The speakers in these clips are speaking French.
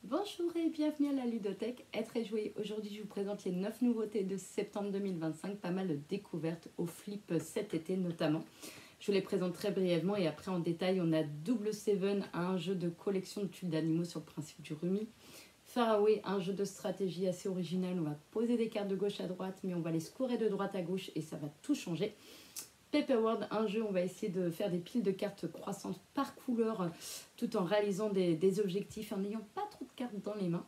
Bonjour et bienvenue à la Ludothèque Être et Jouer. Aujourd'hui, je vous présente les 9 nouveautés de septembre 2025. Pas mal de découvertes au flip cet été notamment. Je vous les présente très brièvement et après en détail, on a Double Seven, un jeu de collection de tuiles d'animaux sur le principe du rumi. Faraway, un jeu de stratégie assez original. On va poser des cartes de gauche à droite, mais on va les scorer de droite à gauche et ça va tout changer. Paper World, un jeu, on va essayer de faire des piles de cartes croissantes par couleur tout en réalisant des objectifs en n'ayant pas trop de cartes dans les mains.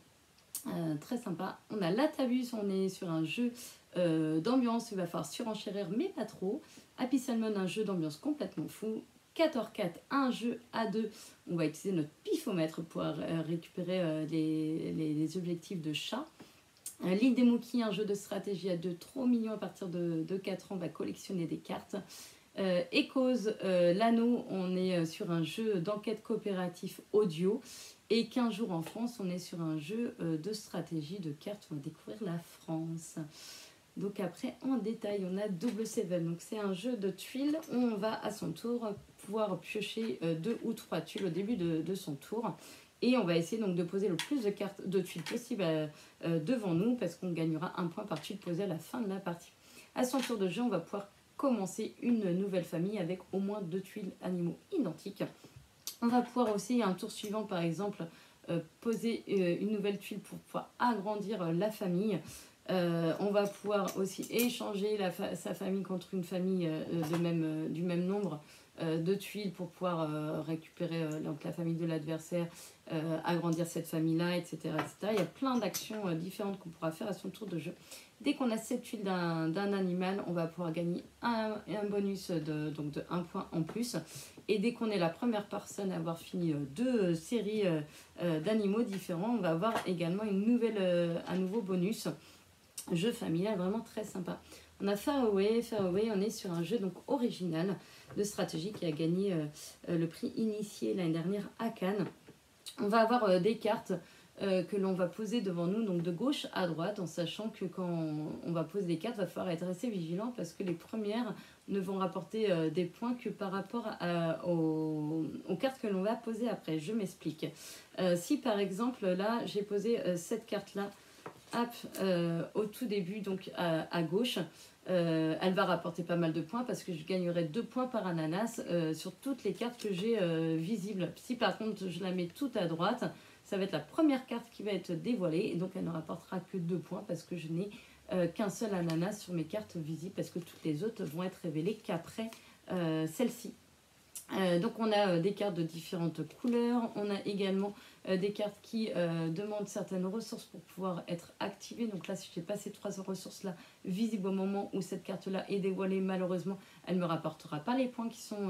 Très sympa. On a Latabus, on est sur un jeu d'ambiance, il va falloir surenchérir mais pas trop. Happy Salmon, un jeu d'ambiance complètement fou. 4 un jeu à 2. On va utiliser notre pifomètre pour récupérer les objectifs de chat. L'île des Mookies, un jeu de stratégie à 2, trop mignon à partir de 4 ans, on va collectionner des cartes. Echoes, l'anneau, on est sur un jeu d'enquête coopératif audio. Et 15 jours en France, on est sur un jeu de stratégie de cartes, on va découvrir la France. Donc après, en détail, on a Double Seven. Donc c'est un jeu de tuiles où on va à son tour pouvoir piocher 2 ou 3 tuiles au début de son tour. Et on va essayer donc de poser le plus de tuiles possible devant nous parce qu'on gagnera un point par tuile posée à la fin de la partie. À son tour de jeu, on va pouvoir commencer une nouvelle famille avec au moins 2 tuiles animaux identiques. On va pouvoir aussi, à un tour suivant par exemple, poser une nouvelle tuile pour pouvoir agrandir la famille. On va pouvoir aussi échanger sa famille contre une famille du même nombre de tuiles pour pouvoir récupérer donc la famille de l'adversaire, agrandir cette famille-là, etc., etc. Il y a plein d'actions différentes qu'on pourra faire à son tour de jeu. Dès qu'on a 7 tuiles d'un animal, on va pouvoir gagner un bonus de 1 point en plus. Et dès qu'on est la première personne à avoir fini 2 séries d'animaux différents, on va avoir également un nouveau bonus. Jeu familial vraiment très sympa. On a Faraway, on est sur un jeu donc original de stratégie qui a gagné le prix initié l'année dernière à Cannes. On va avoir des cartes que l'on va poser devant nous, donc de gauche à droite, en sachant que quand on va poser des cartes, il va falloir être assez vigilant parce que les premières ne vont rapporter des points que par rapport aux cartes que l'on va poser après. Je m'explique. Si par exemple, là, j'ai posé cette carte-là, au tout début, donc à gauche, elle va rapporter pas mal de points parce que je gagnerai 2 points par ananas sur toutes les cartes que j'ai visibles. Si par contre je la mets tout à droite, ça va être la première carte qui va être dévoilée et donc elle ne rapportera que 2 points parce que je n'ai qu'un seul ananas sur mes cartes visibles parce que toutes les autres vont être révélées qu'après celle-ci. Donc on a des cartes de différentes couleurs, on a également des cartes qui demandent certaines ressources pour pouvoir être activées. Donc là, si je n'ai pas ces 3 ressources-là visibles au moment où cette carte-là est dévoilée, malheureusement, elle ne me rapportera pas les points qui sont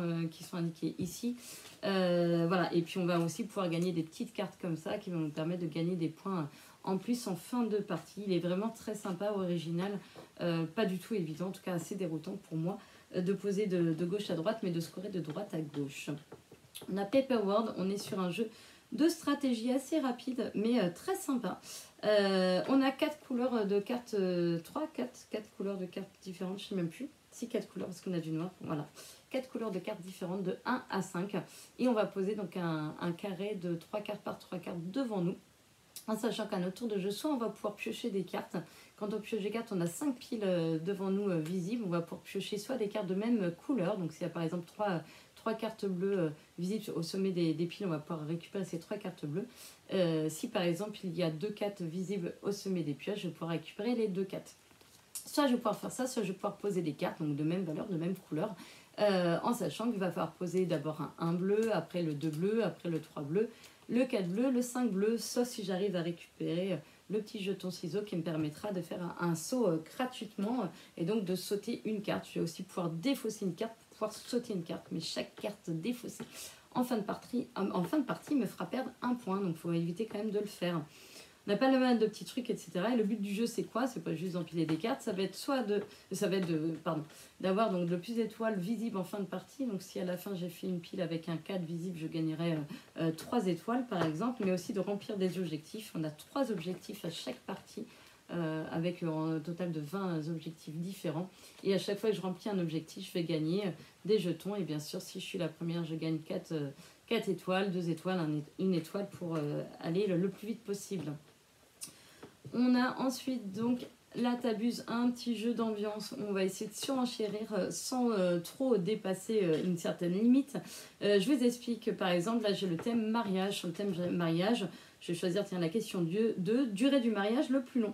indiqués ici. Voilà. Et puis on va aussi pouvoir gagner des petites cartes comme ça qui vont nous permettre de gagner des points en plus en fin de partie. Il est vraiment très sympa, original, pas du tout évident, en tout cas assez déroutant pour moi de poser de gauche à droite, mais de scorer de droite à gauche. On a Paper World, on est sur un jeu de stratégie assez rapide, mais très sympa. On a 4 couleurs de cartes, 4 couleurs de cartes différentes, je ne sais même plus. Si 4 couleurs, parce qu'on a du noir, voilà. 4 couleurs de cartes différentes de 1 à 5. Et on va poser donc un carré de 3 cartes par 3 cartes devant nous. En sachant qu'à notre tour de jeu, soit on va pouvoir piocher des cartes. Quand on pioche des cartes, on a 5 piles devant nous visibles. On va pouvoir piocher soit des cartes de même couleur. Donc s'il y a par exemple 3 cartes bleues visibles au sommet des piles, on va pouvoir récupérer ces 3 cartes bleues. Si par exemple il y a 2 cartes visibles au sommet des pioches, je vais pouvoir récupérer les 2 cartes. Soit je vais pouvoir faire ça, soit je vais pouvoir poser des cartes donc de même valeur, de même couleur. En sachant qu'il va falloir poser d'abord un 1 bleu, après le 2 bleu, après le 3 bleu, le 4 bleu, le 5 bleu, sauf si j'arrive à récupérer le petit jeton ciseau qui me permettra de faire un saut gratuitement et donc de sauter une carte. Je vais aussi pouvoir défausser une carte pour pouvoir sauter une carte, mais chaque carte défaussée en fin de partie me fera perdre un point, donc il faut éviter quand même de le faire. On n'a pas le mal de petits trucs, etc. Et le but du jeu, c'est quoi? C'est pas juste d'empiler des cartes, ça va être d'avoir donc le plus d'étoiles visibles en fin de partie. Donc si à la fin j'ai fait une pile avec un 4 visible, je gagnerai 3 étoiles par exemple, mais aussi de remplir des objectifs. On a 3 objectifs à chaque partie. Avec un total de 20 objectifs différents. Et à chaque fois que je remplis un objectif, je vais gagner des jetons. Et bien sûr, si je suis la première, je gagne 4 étoiles, 2 étoiles, une étoile pour aller le plus vite possible. On a ensuite donc là t'abuses, un petit jeu d'ambiance. On va essayer de surenchérir sans trop dépasser une certaine limite. Je vous explique par exemple, là j'ai le thème mariage. Sur le thème mariage, je vais choisir tiens, la question de durée du mariage le plus long.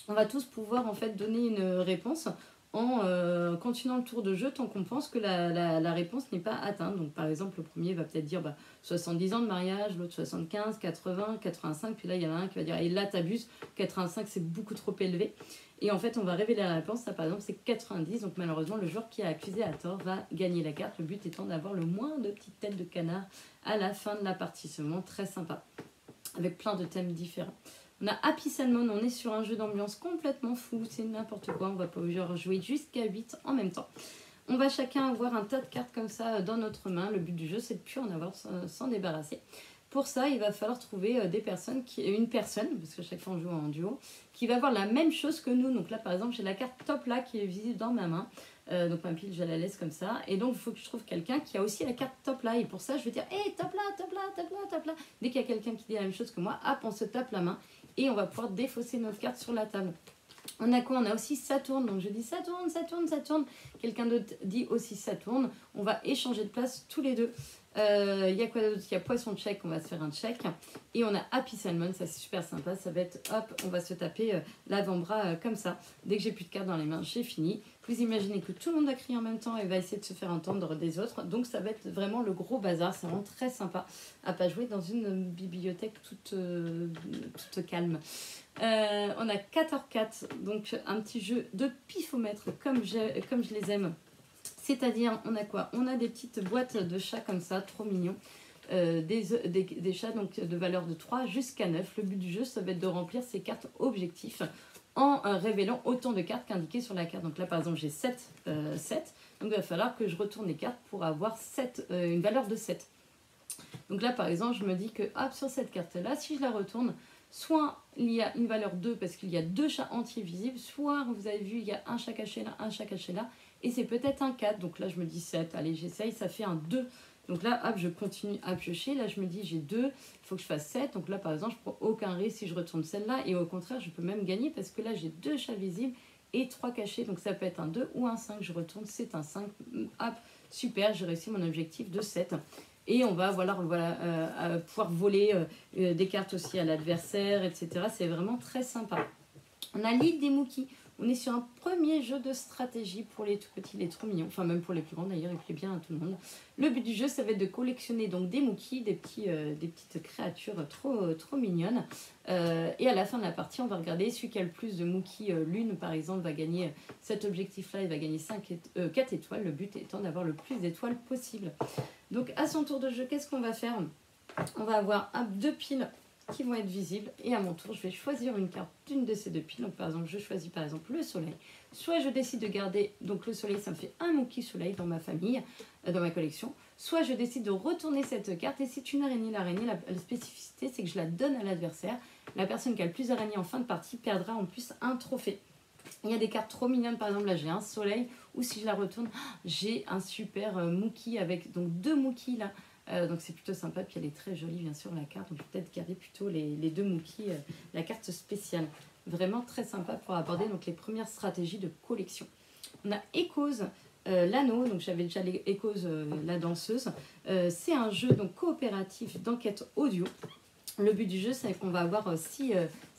On va tous pouvoir en fait donner une réponse en continuant le tour de jeu tant qu'on pense que la réponse n'est pas atteinte. Donc par exemple le premier va peut-être dire 70 ans de mariage, l'autre 75, 80, 85, puis là il y en a un qui va dire et là t'abuses, 85 c'est beaucoup trop élevé. Et en fait on va révéler la réponse, ça par exemple c'est 90, donc malheureusement le joueur qui a accusé à tort va gagner la carte. Le but étant d'avoir le moins de petites têtes de canard à la fin de la partie, c'est vraiment très sympa, avec plein de thèmes différents. On a Happy Salmon, on est sur un jeu d'ambiance complètement fou, c'est n'importe quoi, on va pouvoir jouer jusqu'à 8 en même temps. On va chacun avoir un tas de cartes comme ça dans notre main, le but du jeu c'est de ne plus en avoir s'en débarrasser. Pour ça, il va falloir trouver une personne, parce que chaque fois on joue en duo, qui va avoir la même chose que nous. Donc là par exemple j'ai la carte top là qui est visible dans ma main. Donc ma pile je la laisse comme ça. Et donc il faut que je trouve quelqu'un qui a aussi la carte top là. Et pour ça je vais dire hey, top là, top là, top là, top là. Dès qu'il y a quelqu'un qui dit la même chose que moi, hop on se tape la main. Et on va pouvoir défausser notre carte sur la table. On a quoi? On a aussi ça tourne. Donc je dis ça tourne, ça tourne, ça tourne. Quelqu'un d'autre dit aussi ça tourne. On va échanger de place tous les deux. Il y a quoi d'autre? Il y a poisson check, on va se faire un check. Et on a Happy Salmon, ça c'est super sympa. Ça va être hop, on va se taper l'avant-bras comme ça. Dès que j'ai plus de cartes dans les mains, j'ai fini. Vous imaginez que tout le monde va crier en même temps et va essayer de se faire entendre des autres. Donc ça va être vraiment le gros bazar. C'est vraiment très sympa à pas jouer dans une bibliothèque toute calme. On a 4h4, donc un petit jeu de pifomètre comme je les aime. C'est-à-dire, on a quoi? On a des petites boîtes de chats comme ça, trop mignons. Des chats donc, de valeur de 3 jusqu'à 9. Le but du jeu, ça va être de remplir ces cartes objectifs en révélant autant de cartes qu'indiquées sur la carte. Donc là, par exemple, j'ai 7. Donc il va falloir que je retourne les cartes pour avoir une valeur de 7. Donc là, par exemple, je me dis que hop, sur cette carte-là, si je la retourne, soit il y a une valeur 2 parce qu'il y a 2 chats entiers visibles, soit vous avez vu, il y a un chat caché là, un chat caché là, et c'est peut-être un 4. Donc là, je me dis 7. Allez, j'essaye, ça fait un 2. Donc là, hop, je continue à piocher. Là, je me dis, j'ai 2, il faut que je fasse 7. Donc là, par exemple, je prends aucun risque si je retourne celle-là. Et au contraire, je peux même gagner parce que là, j'ai 2 chats visibles et 3 cachés. Donc ça peut être un 2 ou un 5. Je retourne, c'est un 5. Hop, super, j'ai réussi mon objectif de 7. Et on va pouvoir voler des cartes aussi à l'adversaire, etc. C'est vraiment très sympa. On a l'île des Mookies. On est sur un premier jeu de stratégie pour les tout petits, les trop mignons. Enfin, même pour les plus grands d'ailleurs, il plaît bien à tout le monde. Le but du jeu, ça va être de collectionner donc des Mookies, des petites créatures trop mignonnes. Et à la fin de la partie, on va regarder celui qui a le plus de Mookies. L'une, par exemple, va gagner cet objectif-là. Il va gagner 4 étoiles. Le but étant d'avoir le plus d'étoiles possible. Donc, à son tour de jeu, qu'est-ce qu'on va faire? On va avoir 2 piles qui vont être visibles et à mon tour je vais choisir une carte d'une de ces 2 piles. Donc par exemple je choisis par exemple le soleil, soit je décide de garder donc le soleil, ça me fait un Mookie soleil dans ma famille, dans ma collection, soit je décide de retourner cette carte et c'est une araignée. L'araignée, la spécificité c'est que je la donne à l'adversaire. La personne qui a le plus d'araignées en fin de partie perdra en plus un trophée. Il y a des cartes trop mignonnes, par exemple là j'ai un soleil, ou si je la retourne j'ai un super Mookie avec donc 2 Mookies là. Donc c'est plutôt sympa, puis elle est très jolie bien sûr la carte, on peut peut-être garder plutôt les 2 Mookies, la carte spéciale. Vraiment très sympa pour aborder donc les premières stratégies de collection. On a Echoes, l'anneau, donc j'avais déjà les Echoes, la danseuse. C'est un jeu donc coopératif d'enquête audio. Le but du jeu c'est qu'on va avoir 6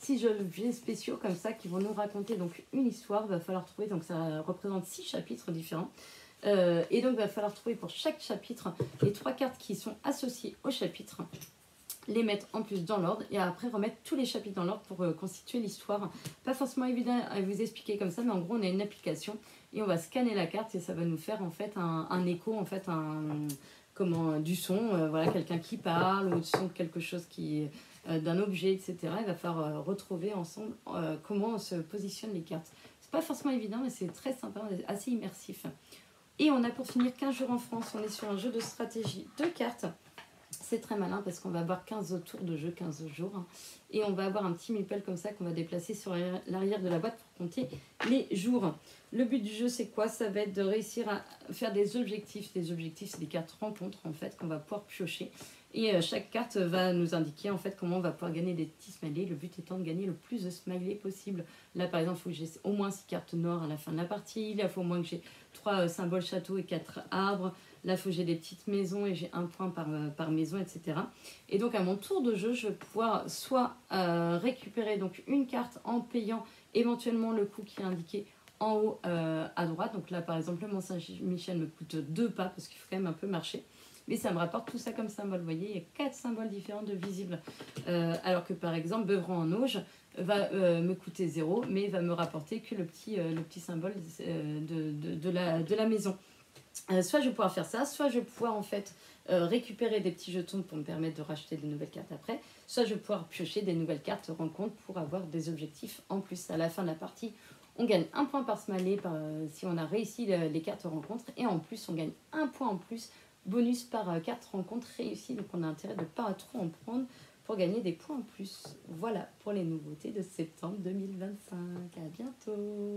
jeux spéciaux comme ça qui vont nous raconter donc une histoire. Il va falloir trouver, donc ça représente 6 chapitres différents. Et donc il va falloir trouver pour chaque chapitre les 3 cartes qui sont associées au chapitre, les mettre en plus dans l'ordre et après remettre tous les chapitres dans l'ordre pour constituer l'histoire. Pas forcément évident à vous expliquer comme ça, mais en gros on a une application et on va scanner la carte et ça va nous faire en fait un écho, en fait du son, voilà, quelqu'un qui parle ou du son de quelque chose d'un objet, etc. Il va falloir retrouver ensemble comment se positionnent les cartes. C'est pas forcément évident, mais c'est très sympa, assez immersif. Et on a pour finir 15 jours en France, on est sur un jeu de stratégie de cartes. C'est très malin parce qu'on va avoir 15 tours de jeu, 15 jours. Hein, et on va avoir un petit meeple comme ça qu'on va déplacer sur l'arrière de la boîte pour compter les jours. Le but du jeu, c'est quoi? Ça va être de réussir à faire des objectifs. Les objectifs, c'est des cartes rencontres en fait qu'on va pouvoir piocher. Et chaque carte va nous indiquer en fait comment on va pouvoir gagner des petits smileys. Le but étant de gagner le plus de smileys possible. Là, par exemple, il faut que j'ai au moins 6 cartes noires à la fin de la partie. Là, il faut au moins que j'ai 3 symboles château et 4 arbres. Là, il faut que j'ai des petites maisons et j'ai un point par maison, etc. Et donc, à mon tour de jeu, je vais pouvoir soit récupérer donc, une carte en payant éventuellement le coût qui est indiqué en haut à droite. Donc là, par exemple, le Mont Saint-Michel me coûte 2 pas parce qu'il faut quand même un peu marcher. Mais ça me rapporte tout ça comme symbole. Vous voyez, il y a 4 symboles différents de visibles. Alors que par exemple, Beuvron en Auge va me coûter 0, mais va me rapporter que le petit symbole de la maison. Soit je vais pouvoir faire ça, soit je vais pouvoir en fait récupérer des petits jetons pour me permettre de racheter des nouvelles cartes après, soit je vais pouvoir piocher des nouvelles cartes rencontres pour avoir des objectifs en plus. À la fin de la partie, on gagne un point par smiley si on a réussi les cartes rencontres, et en plus on gagne un point en plus bonus par carte rencontre réussie. Donc on a intérêt de ne pas trop en prendre pour gagner des points en plus. Voilà pour les nouveautés de septembre 2025. À bientôt.